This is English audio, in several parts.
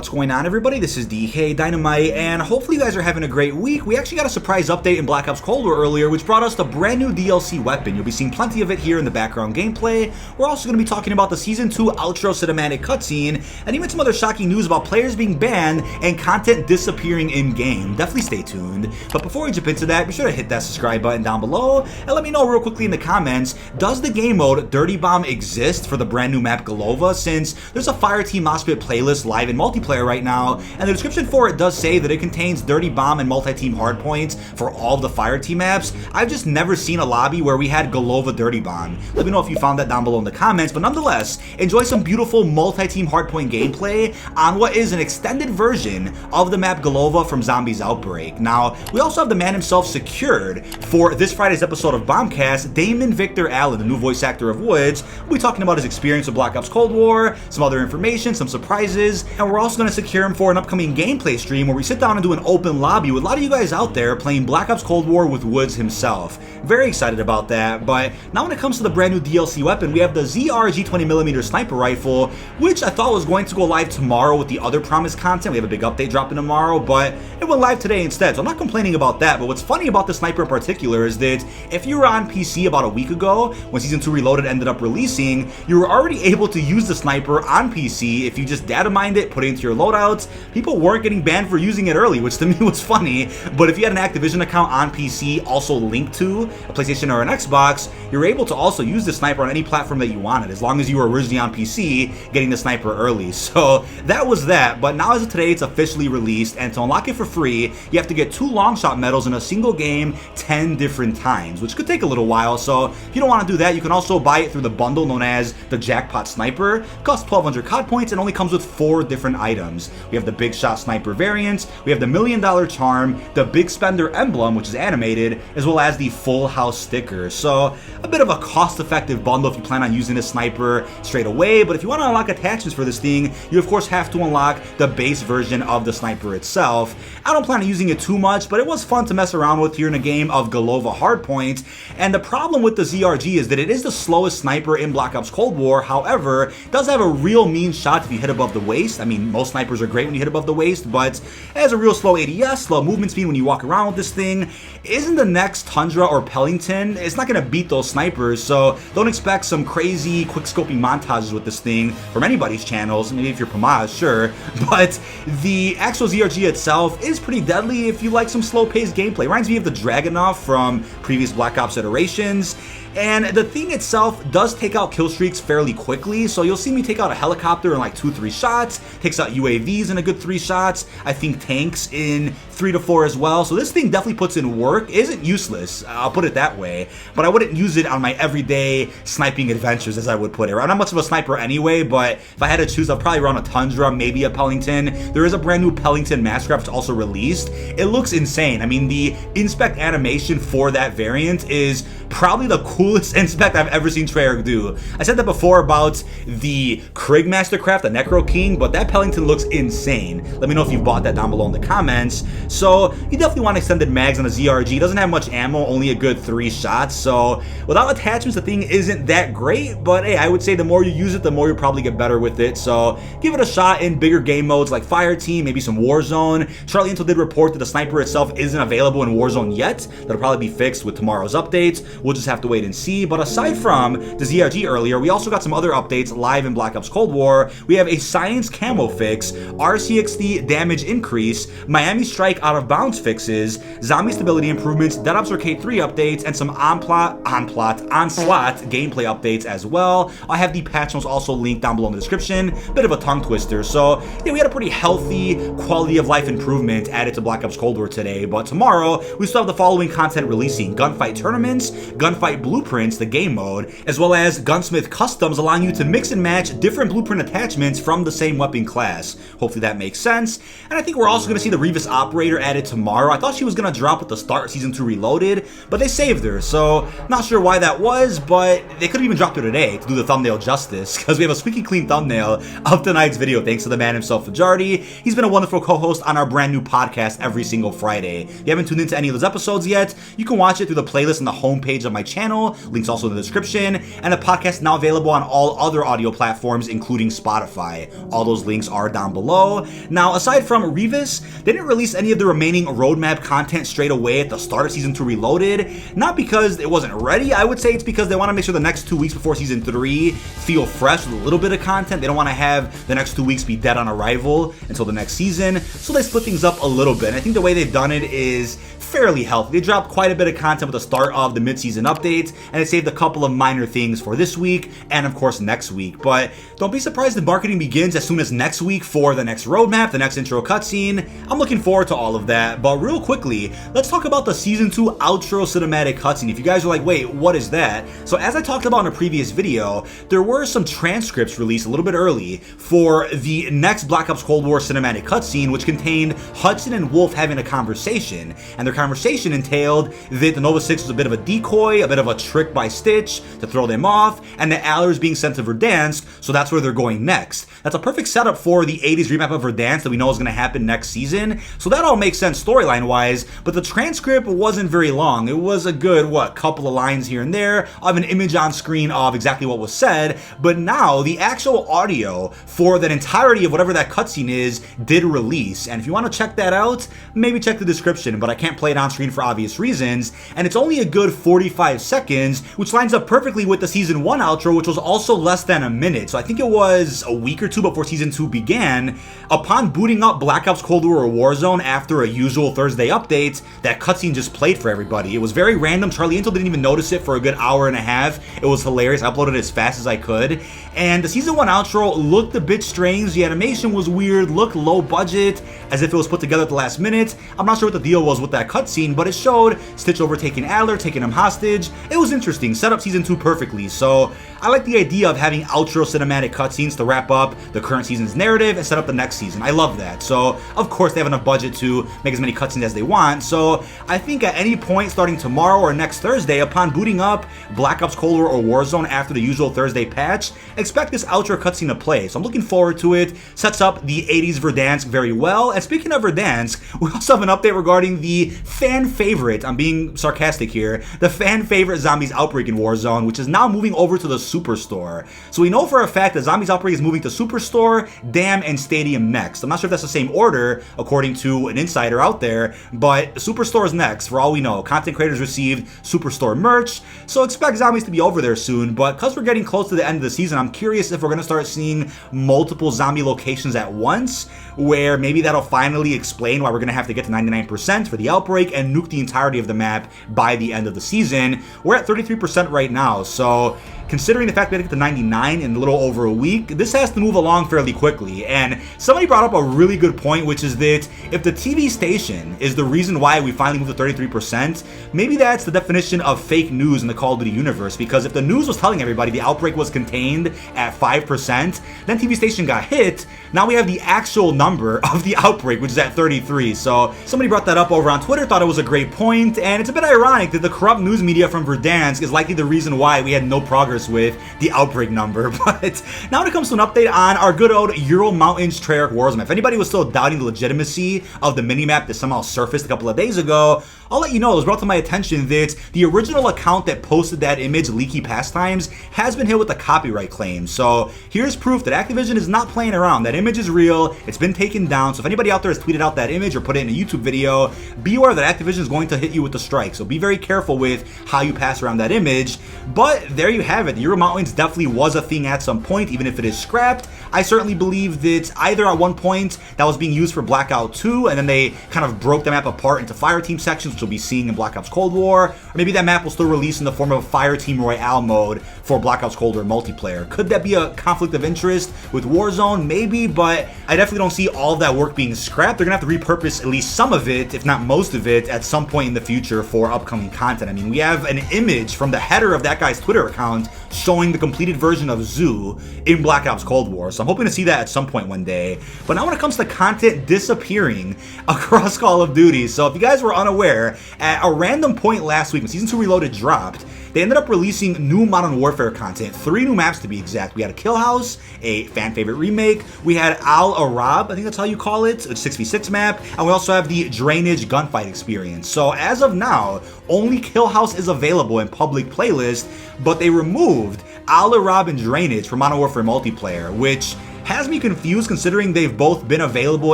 What's going on, everybody? This is dkdynamite, and hopefully you guys are having a great week. We actually got a surprise update in Black Ops Cold War earlier, which brought us the brand new DLC weapon. You'll be seeing plenty of it here in the background gameplay. We're also going to be talking about the Season 2 outro cinematic cutscene, and even some other shocking news about players being banned and content disappearing in-game. Definitely stay tuned. But before we jump into that, be sure to hit that subscribe button down below, and let me know real quickly in the comments, does the game mode Dirty Bomb exist for the brand new map Golova, since there's a Fireteam Moshpit playlist live in multiplayer right now, and the description for it does say that it contains Dirty Bomb and multi-team hardpoints for all of the Fireteam maps. I've just never seen a lobby where we had Golova Dirty Bomb. Let me know if you found that down below in the comments, but nonetheless, enjoy some beautiful multi-team hardpoint gameplay on what is an extended version of the map Golova from Zombies Outbreak. Now, we also have the man himself secured for this Friday's episode of Bombcast. Damon Victor Allen, the new voice actor of Woods, will be talking about his experience with Black Ops Cold War, some other information, some surprises, and we're also going to secure him for an upcoming gameplay stream where we sit down and do an open lobby with a lot of you guys out there playing Black Ops Cold War with Woods himself. Very excited about that. But now when it comes to the brand new DLC weapon, we have the ZRG 20mm sniper rifle, which I thought was going to go live tomorrow with the other promised content. We have a big update dropping tomorrow, but it went live today instead, so I'm not complaining about that. But what's funny about the sniper in particular is that if you were on PC about a week ago, when Season 2 Reloaded ended up releasing, you were already able to use the sniper on PC if you just data mined it, put it into your loadouts. People weren't getting banned for using it early, which to me was funny. But if you had an Activision account on PC also linked to a PlayStation or an Xbox, you're able to also use the sniper on any platform that you wanted, as long as you were originally on PC getting the sniper early. So that was that. But now as of today, it's officially released, and to unlock it for free, you have to get 2 long shot medals in a single game 10 different times, which could take a little while. So if you don't want to do that, you can also buy it through the bundle known as the Jackpot Sniper. It costs 1,200 COD points and only comes with 4 different items. We have the Big Shot Sniper variant, we have the $1 Million Charm, the Big Spender emblem, which is animated, as well as the Full House sticker. So a bit of a cost-effective bundle if you plan on using this sniper straight away. But if you want to unlock attachments for this thing, you of course have to unlock the base version of the sniper itself. I don't plan on using it too much, but it was fun to mess around with here in a game of Golova hardpoint. And the problem with the ZRG is that it is the slowest sniper in Black Ops Cold War. However, it does have a real mean shot if you hit above the waist. I mean, most snipers are great when you hit above the waist, but it has a real slow ADS, slow movement speed when you walk around with this thing. Isn't the next Tundra or Pellington? It's not going to beat those snipers, so don't expect some crazy quick scoping montages with this thing from anybody's channels. Maybe if you're Pamaz, sure, but the actual ZRG itself is pretty deadly if you like some slow-paced gameplay. Reminds me of the Dragunov from previous Black Ops iterations. And the thing itself does take out kill streaks fairly quickly, so you'll see me take out a helicopter in like 2-3 shots, takes out UAVs in a good 3 shots, I think tanks in 3 to 4 as well. So this thing definitely puts in work. It isn't useless, I'll put it that way, but I wouldn't use it on my everyday sniping adventures, as I would put it. I'm not much of a sniper anyway, but if I had to choose, I'll probably run a Tundra, maybe a Pellington. There is a brand new Pellington Mastercraft also released. It looks insane. I mean, the inspect animation for that variant is probably the coolest inspect I've ever seen Treyarch do. I said that before about the Krieg Mastercraft, the Necro King, but that Pellington looks insane. Let me know if you've bought that down below in the comments. So you definitely want extended mags on a ZRG. It doesn't have much ammo, only a good 3 shots. So without attachments, the thing isn't that great, but hey, I would say the more you use it, the more you'll probably get better with it. So give it a shot in bigger game modes like Fireteam, maybe some Warzone. Charlie Intel did report that the sniper itself isn't available in Warzone yet. That'll probably be fixed with tomorrow's updates. We'll just have to wait and see. But aside from the ZRG earlier, we also got some other updates live in Black Ops Cold War. We have a Science Camo fix, RCXD damage increase, Miami Strike out of bounds fixes, zombie stability improvements, Dead Ops Arcade 3 updates, and some Onslaught gameplay updates as well. I have the patch notes also linked down below in the description. Bit of a tongue twister. So yeah, we had a pretty healthy quality of life improvement added to Black Ops Cold War today. But tomorrow, we still have the following content releasing: Gunfight Tournaments, Gunfight Blueprints, the game mode, as well as Gunsmith Customs, allowing you to mix and match different blueprint attachments from the same weapon class. Hopefully that makes sense. And I think we're also going to see the Revis Operator added tomorrow. I thought she was going to drop at the start of Season 2 Reloaded, but they saved her, so not sure why that was, but they could have even dropped her today to do the thumbnail justice, because we have a squeaky clean thumbnail of tonight's video thanks to the man himself, Fajardi. He's been a wonderful co-host on our brand new podcast every single Friday. If you haven't tuned into any of those episodes yet, you can watch it through the playlist on the homepage of my channel. well. Links also in the description. And the podcast is now available on all other audio platforms, including Spotify. All those links are down below. Now, aside from Revis, they didn't release any of the remaining roadmap content straight away at the start of Season 2 Reloaded. Not because it wasn't ready, I would say it's because they want to make sure the next 2 weeks before Season 3 feel fresh with a little bit of content. They don't want to have the next 2 weeks be dead on arrival until the next season, so they split things up a little bit. And I think the way they've done it is fairly healthy. They dropped quite a bit of content with the start of the mid-season updates, and they saved a couple of minor things for this week and of course next week. But don't be surprised if marketing begins as soon as next week for the next roadmap, the next intro cutscene. I'm looking forward to all of that. But real quickly, let's talk about the Season 2 outro cinematic cutscene. If you guys are like, wait, what is that? So as I talked about in a previous video, there were some transcripts released a little bit early for the next Black Ops Cold War cinematic cutscene, which contained Hudson and Wolf having a conversation. And their conversation entailed that the Nova 6 was a bit of a decoy, a bit of a trick by Stitch to throw them off, and that Aller is being sent to Verdansk, so that's where they're going next. That's a perfect setup for the 80s remap of Verdansk that we know is going to happen next season, so that all makes sense storyline-wise, but the transcript wasn't very long. It was a good, couple of lines here and there of an image on screen of exactly what was said, but now the actual audio for that entirety of whatever that cutscene is did release, and if you want to check that out, maybe check the description, but I can't play it on screen for obvious reasons, and it's only a good 45 seconds, which lines up perfectly with the Season 1 outro, which was also less than a minute, so I think it was a week or two before Season 2 began. Upon booting up Black Ops Cold War or Warzone after a usual Thursday update, that cutscene just played for everybody. It was very random. Charlie Intel didn't even notice it for a good hour and a half. It was hilarious. I uploaded it as fast as I could, and the Season 1 outro looked a bit strange. The animation was weird, looked low budget, as if it was put together at the last minute. I'm not sure what the deal was with that cutscene, but it showed Stitch overtaking Adler, taking him hostage. It was interesting, set up Season 2 perfectly, so I like the idea of having outro cinematic cutscenes to wrap up the current season's narrative and set up the next season. I love that. So, of course, they have enough budget to make as many cutscenes as they want, so I think at any point starting tomorrow or next Thursday, upon booting up Black Ops Cold War or Warzone after the usual Thursday patch, expect this outro cutscene to play, so I'm looking forward to it. Sets up the 80s Verdansk very well, and speaking of Verdansk, we also have an update regarding the fan favorite, I'm being sarcastic here, the fan favorite Zombies Outbreak in Warzone, which is now moving over to the Superstore. So we know for a fact that Zombies Outbreak is moving to Superstore, Dam, and Stadium next. I'm not sure if that's the same order, according to an insider out there, but Superstore is next, for all we know. Content creators received Superstore merch, so expect Zombies to be over there soon, but because we're getting close to the end of the season, I'm curious if we're going to start seeing multiple zombie locations at once, where maybe that'll finally explain why we're going to have to get to 99% for the Outbreak and nuke the entirety of the map by the end of the season. We're at 33% right now, so considering the fact we had to get to 99 in a little over a week, this has to move along fairly quickly. And somebody brought up a really good point, which is that if the TV station is the reason why we finally moved to 33%, maybe that's the definition of fake news in the Call of Duty universe, because if the news was telling everybody the Outbreak was contained at 5%, then TV station got hit, now we have the actual number of the Outbreak, which is at 33. So somebody brought that up over on Twitter, thought it was a great point, and it's a bit ironic that the corrupt news media from Verdansk is likely the reason why we had no progress with the Outbreak number. But now when it comes to an update on our good old Ural Mountains Treyarch Warzone, if anybody was still doubting the legitimacy of the minimap that somehow surfaced a couple of days ago, I'll let you know, it was brought to my attention that the original account that posted that image, Leaky Pastimes, has been hit with a copyright claim. So here's proof that Activision is not playing around. That image is real, it's been taken down, so if anybody out there has tweeted out that image or put it in a YouTube video, be aware that Activision is going to hit you with a strike, so be very careful with how you pass around that image. But there you have it, the Ural Mountains definitely was a thing at some point, even if it is scrapped. I certainly believe that either at one point that was being used for Blackout 2, and then they kind of broke the map apart into Fireteam sections, which we'll be seeing in Black Ops Cold War, or maybe that map will still release in the form of a Fireteam Royale mode for Black Ops Cold War multiplayer. Could that be a conflict of interest with Warzone? Maybe, but I definitely don't see all of that work being scrapped. They're going to have to repurpose at least some of it, if not most of it, at some point in the future for upcoming content. I mean, we have an image from the header of that guy's Twitter account showing the completed version of Zoo in Black Ops Cold War. So I'm hoping to see that at some point one day. But now when it comes to content disappearing across Call of Duty, so if you guys were unaware, at a random point last week when Season 2 Reloaded dropped, they ended up releasing new Modern Warfare content, 3 new maps to be exact. We had a Kill House, a fan favorite remake, we had Al Arab, I think that's how you call it, a 6v6 map, and we also have the Drainage gunfight experience. So as of now, only Kill House is available in public playlist, but they removed Al Arab and Drainage from Modern Warfare multiplayer, which has me confused considering they've both been available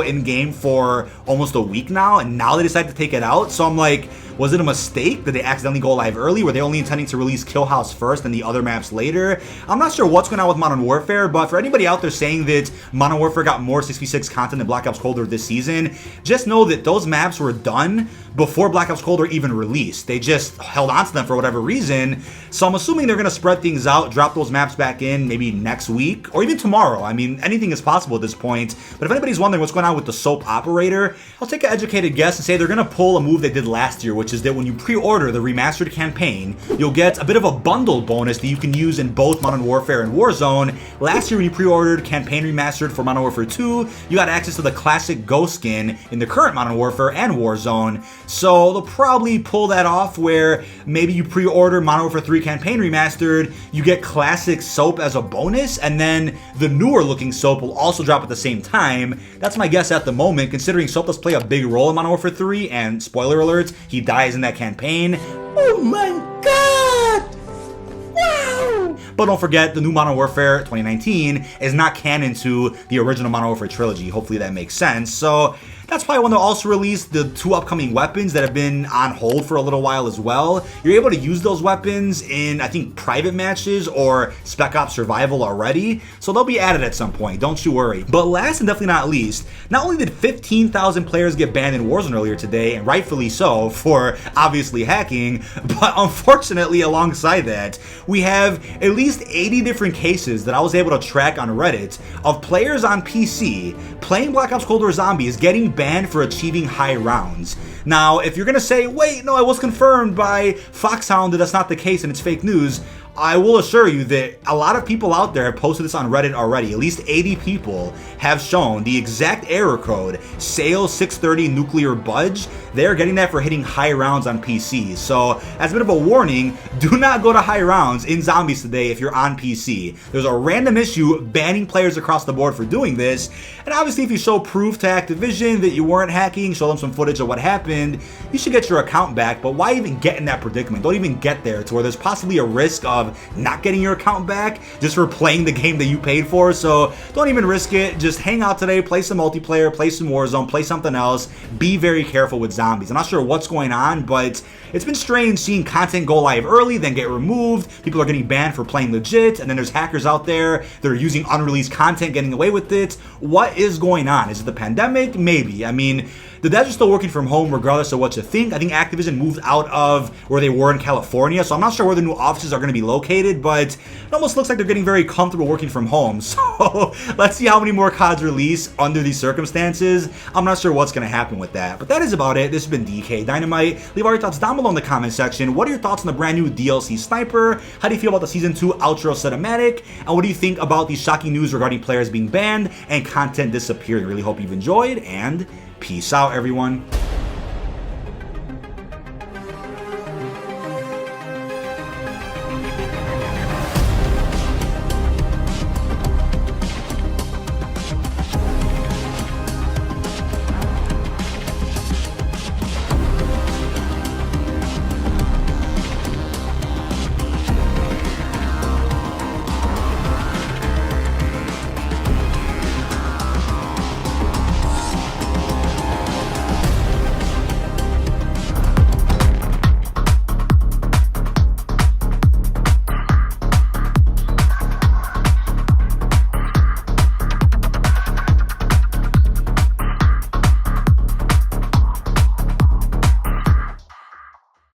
in-game for almost a week now, and now they decided to take it out. So I'm like, was it a mistake? Did they accidentally go live early? Were they only intending to release Kill House first and the other maps later? I'm not sure what's going on with Modern Warfare, but for anybody out there saying that Modern Warfare got more 6v6 content than Black Ops Cold War this season, just know that those maps were done before Black Ops Cold War even released. They just held on to them for whatever reason. So I'm assuming they're going to spread things out, drop those maps back in maybe next week or even tomorrow. I mean, anything is possible at this point. But if anybody's wondering what's going on with the Soap Operator, I'll take an educated guess and say they're going to pull a move they did last year, which is that when you pre-order the Remastered campaign, you'll get a bit of a bundle bonus that you can use in both Modern Warfare and Warzone. Last year when you pre-ordered Campaign Remastered for Modern Warfare 2, you got access to the classic Ghost skin in the current Modern Warfare and Warzone. So they'll probably pull that off where maybe you pre-order Modern Warfare 3 Campaign Remastered, you get classic Soap as a bonus, and then the newer looking Soap will also drop at the same time. That's my guess at the moment, considering Soap does play a big role in Modern Warfare 3, and spoiler alert, he dies in that campaign. Oh my god! Wow! But don't forget, the new Modern Warfare 2019 is not canon to the original Modern Warfare trilogy. Hopefully that makes sense. So that's probably when they'll also release the 2 upcoming weapons that have been on hold for a little while as well. You're able to use those weapons in, I think, private matches or Spec Ops Survival already, so they'll be added at some point, don't you worry. But last and definitely not least, not only did 15,000 players get banned in Warzone earlier today, and rightfully so for obviously hacking, but unfortunately alongside that, we have at least 80 different cases that I was able to track on Reddit of players on PC playing Black Ops Cold War Zombies getting banned for achieving high rounds. Now, if you're gonna say, wait, no, it was confirmed by Foxhound that that's not the case and it's fake news, I will assure you that a lot of people out there have posted this on Reddit already. At least 80 people have shown the exact error code, SAIL630 nuclear budge. They're getting that for hitting high rounds on PC. So, as a bit of a warning, do not go to high rounds in Zombies today if you're on PC. There's a random issue banning players across the board for doing this. And obviously, if you show proof to Activision that you weren't hacking, show them some footage of what happened, you should get your account back. But why even get in that predicament? Don't even get there to where there's possibly a risk of not getting your account back just for playing the game that you paid for. So don't even risk it. Just hang out today, play some multiplayer, play some Warzone, play something else. Be very careful with Zombies. I'm not sure what's going on, but it's been strange seeing content go live early, then get removed. People are getting banned for playing legit, and then there's hackers out there that are using unreleased content, getting away with it. What is going on? Is it the pandemic? Maybe. I mean, the devs are still working from home regardless of what you think. I think Activision moved out of where they were in California, so I'm not sure where the new offices are going to be located, but it almost looks like they're getting very comfortable working from home. So let's see how many more CODs release under these circumstances. I'm not sure what's going to happen with that. But that is about it. This has been DK Dynamite. Leave all your thoughts down below in the comment section. What are your thoughts on the brand new DLC Sniper? How do you feel about the Season 2 outro cinematic? And what do you think about the shocking news regarding players being banned and content disappearing? Really hope you've enjoyed, and peace out, everyone.